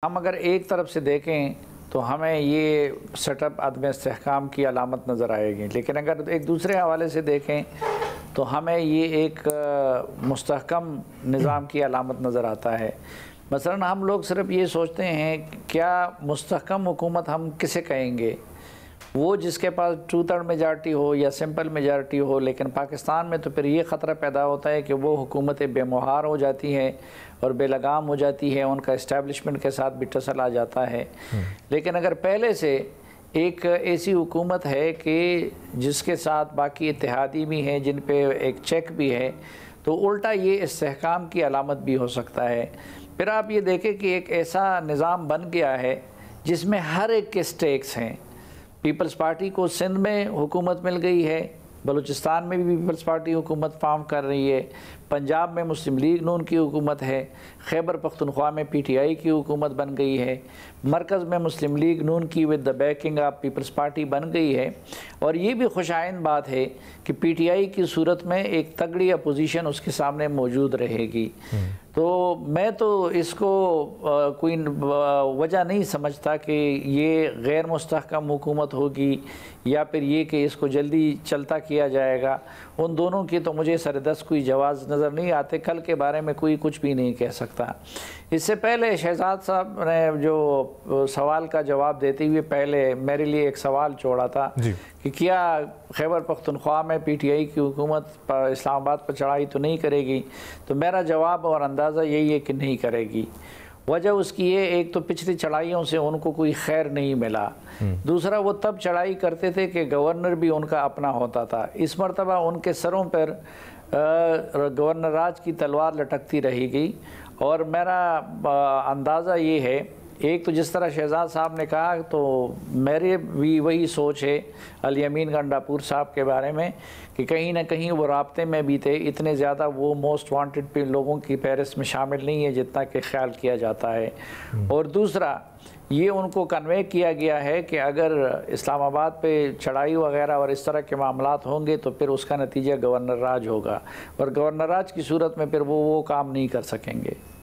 हम अगर एक तरफ से देखें तो हमें ये सेटअप अदम इस्तेहकाम की अलामत नज़र आएगी, लेकिन अगर एक दूसरे हवाले से देखें तो हमें ये एक मुस्तहकम निज़ाम की अलामत नज़र आता है। मसलन हम लोग सिर्फ ये सोचते हैं क्या मुस्तहकम हुकूमत हम किसे कहेंगे, वो जिसके पास 2/3 मेजॉरिटी हो या सिंपल मेजॉरिटी हो। लेकिन पाकिस्तान में तो फिर ये ख़तरा पैदा होता है कि वो हुकूमतें बेमुहार हो जाती हैं और बेलगाम हो जाती है, उनका इस्टेब्लिशमेंट के साथ भी टसल आ जाता है। लेकिन अगर पहले से एक ऐसी हुकूमत है कि जिसके साथ बाकी इत्तेहादी भी हैं, जिन पे एक चेक भी है, तो उल्टा ये इस्तेहकाम की अलामत भी हो सकता है। फिर आप ये देखें कि एक ऐसा निज़ाम बन गया है जिसमें हर एक के स्टेक्स हैं। पीपल्स पार्टी को सिंध में हुकूमत मिल गई है, बलूचिस्तान में भी पीपल्स पार्टी हुकूमत फार्म कर रही है, पंजाब में मुस्लिम लीग नून की हुकूमत है, खैबर पख्तूनख्वा में PTI की हुकूमत बन गई है, मरकज़ में मुस्लिम लीग नून की with the backing of People's Party बन गई है। और ये भी खुशाइन बात है कि PTI की सूरत में एक तगड़ी अपोजिशन उसके सामने मौजूद रहेगी। तो मैं तो इसको कोई वजह नहीं समझता कि ये गैर मुस्तहकम हुकूमत होगी या फिर ये कि इसको जल्दी चलता किया जाएगा। उन दोनों की तो मुझे सरदस्त कोई जवाब नज़र नहीं आते। कल के बारे में कोई कुछ भी नहीं कह सकता। इससे पहले शहजाद साहब ने जो सवाल का जवाब देते हुए पहले मेरे लिए एक सवाल छोड़ा था कि क्या खैबर पख्तूनख्वा में PTI की हुकूमत इस्लामाबाद पर चढ़ाई तो नहीं करेगी। तो मेरा जवाब और अंदाज़ा यही है कि नहीं करेगी। वजह उसकी ये, एक तो पिछली चढ़ाइयों से उनको कोई खैर नहीं मिला, दूसरा वो तब चढ़ाई करते थे कि गवर्नर भी उनका अपना होता था। इस मरतबा उनके सरों पर गवर्नर राज की तलवार लटकती रहेगी। और मेरा अंदाज़ा ये है, एक तो जिस तरह शहजाद साहब ने कहा, तो मेरे भी वही सोच है अली अमीन गंडापुर साहब के बारे में कि कहीं ना कहीं वो राब्ते में भी थे। इतने ज़्यादा वो मोस्ट वांटेड पे लोगों की फहरिस्त में शामिल नहीं है जितना कि ख्याल किया जाता है। और दूसरा ये उनको कन्वे किया गया है कि अगर इस्लामाबाद पे चढ़ाई वगैरह और इस तरह के मामलात होंगे तो फिर उसका नतीजा गवर्नर राज होगा, और गवर्नर राज की सूरत में फिर वो काम नहीं कर सकेंगे।